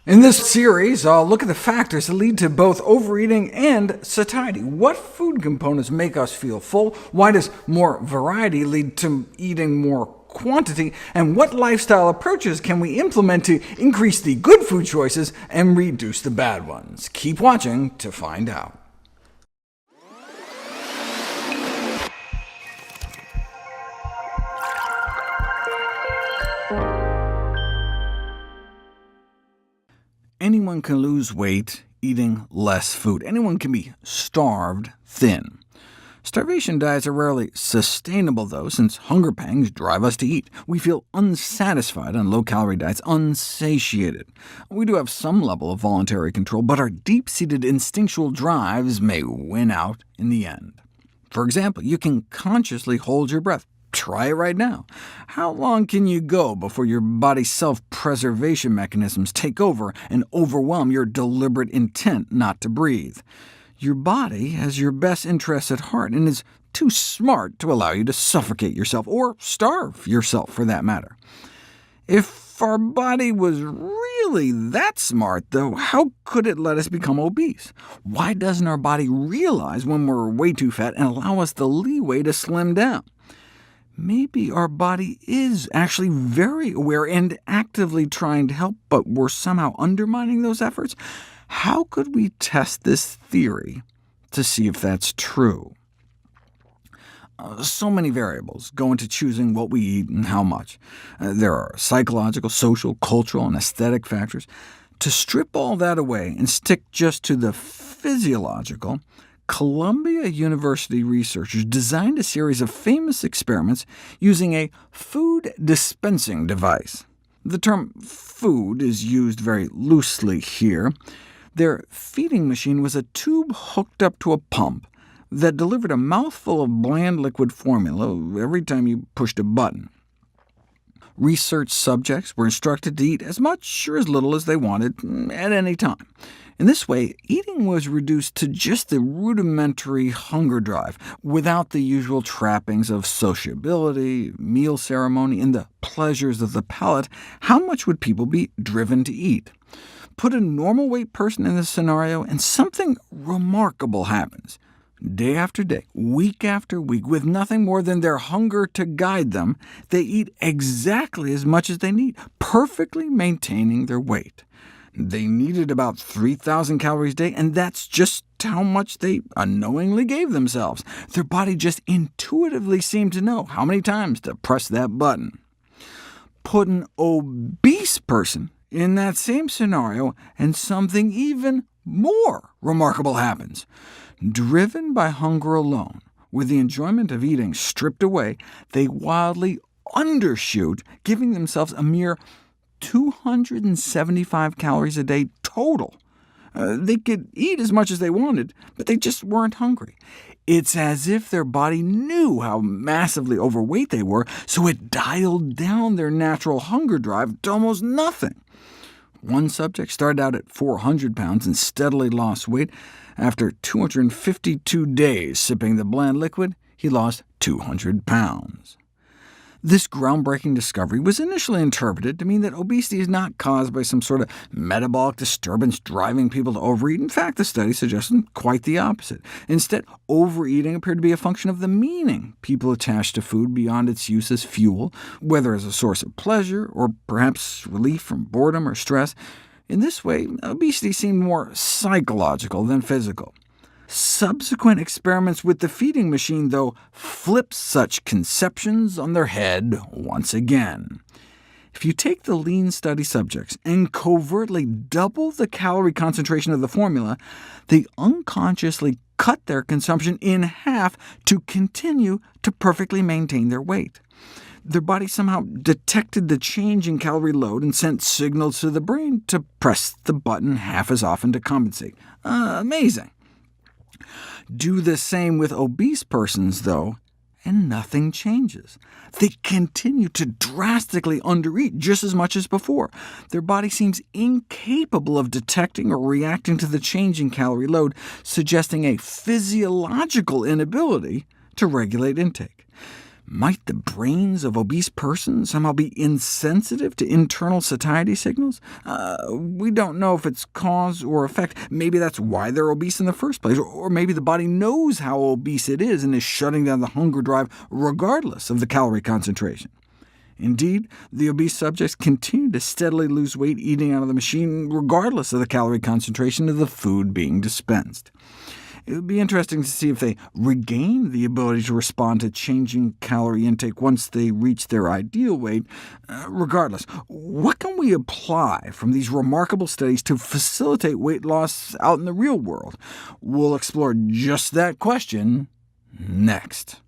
In this series, I'll look at the factors that lead to both overeating and satiety. What food components make us feel full? Why does more variety lead to eating more quantity? And what lifestyle approaches can we implement to increase the good food choices and reduce the bad ones? Keep watching to find out. Anyone can lose weight eating less food. Anyone can be starved thin. Starvation diets are rarely sustainable, though, since hunger pangs drive us to eat. We feel unsatisfied on low-calorie diets, unsatiated. We do have some level of voluntary control, but our deep-seated instinctual drives may win out in the end. For example, you can consciously hold your breath. Try it right now. How long can you go before your body's self-preservation mechanisms take over and overwhelm your deliberate intent not to breathe? Your body has your best interests at heart and is too smart to allow you to suffocate yourself, or starve yourself for that matter. If our body was really that smart, though, how could it let us become obese? Why doesn't our body realize when we're way too fat and allow us the leeway to slim down? Maybe our body is actually very aware and actively trying to help, but we're somehow undermining those efforts? How could we test this theory to see if that's true? So many variables go into choosing what we eat and how much. There are psychological, social, cultural, and aesthetic factors. To strip all that away and stick just to the physiological, Columbia University researchers designed a series of famous experiments using a food dispensing device. The term food is used very loosely here. Their feeding machine was a tube hooked up to a pump that delivered a mouthful of bland liquid formula every time you pushed a button. Research subjects were instructed to eat as much or as little as they wanted at any time. In this way, eating was reduced to just the rudimentary hunger drive, without the usual trappings of sociability, meal ceremony, and the pleasures of the palate. How much would people be driven to eat? Put a normal weight person in this scenario, and something remarkable happens. Day after day, week after week, with nothing more than their hunger to guide them, they eat exactly as much as they need, perfectly maintaining their weight. They needed about 3,000 calories a day, and that's just how much they unknowingly gave themselves. Their body just intuitively seemed to know how many times to press that button. Put an obese person in that same scenario, and something even more remarkable happens. Driven by hunger alone, with the enjoyment of eating stripped away, they wildly undershoot, giving themselves a mere 275 calories a day total. They could eat as much as they wanted, but they just weren't hungry. It's as if their body knew how massively overweight they were, so it dialed down their natural hunger drive to almost nothing. One subject started out at 400 pounds and steadily lost weight. After 252 days sipping the bland liquid, he lost 200 pounds. This groundbreaking discovery was initially interpreted to mean that obesity is not caused by some sort of metabolic disturbance driving people to overeat. In fact, the study suggested quite the opposite. Instead, overeating appeared to be a function of the meaning people attach to food beyond its use as fuel, whether as a source of pleasure or perhaps relief from boredom or stress. In this way, obesity seemed more psychological than physical. Subsequent experiments with the feeding machine, though, flipped such conceptions on their head once again. If you take the lean study subjects and covertly double the calorie concentration of the formula, they unconsciously cut their consumption in half to continue to perfectly maintain their weight. Their body somehow detected the change in calorie load and sent signals to the brain to press the button half as often to compensate. Amazing. Do the same with obese persons, though, and nothing changes. They continue to drastically undereat just as much as before. Their body seems incapable of detecting or reacting to the change in calorie load, suggesting a physiological inability to regulate intake. Might the brains of obese persons somehow be insensitive to internal satiety signals? We don't know if it's cause or effect. Maybe that's why they're obese in the first place, or maybe the body knows how obese it is and is shutting down the hunger drive regardless of the calorie concentration. Indeed, the obese subjects continue to steadily lose weight eating out of the machine, regardless of the calorie concentration of the food being dispensed. It would be interesting to see if they regain the ability to respond to changing calorie intake once they reach their ideal weight. Regardless, what can we apply from these remarkable studies to facilitate weight loss out in the real world? We'll explore just that question next.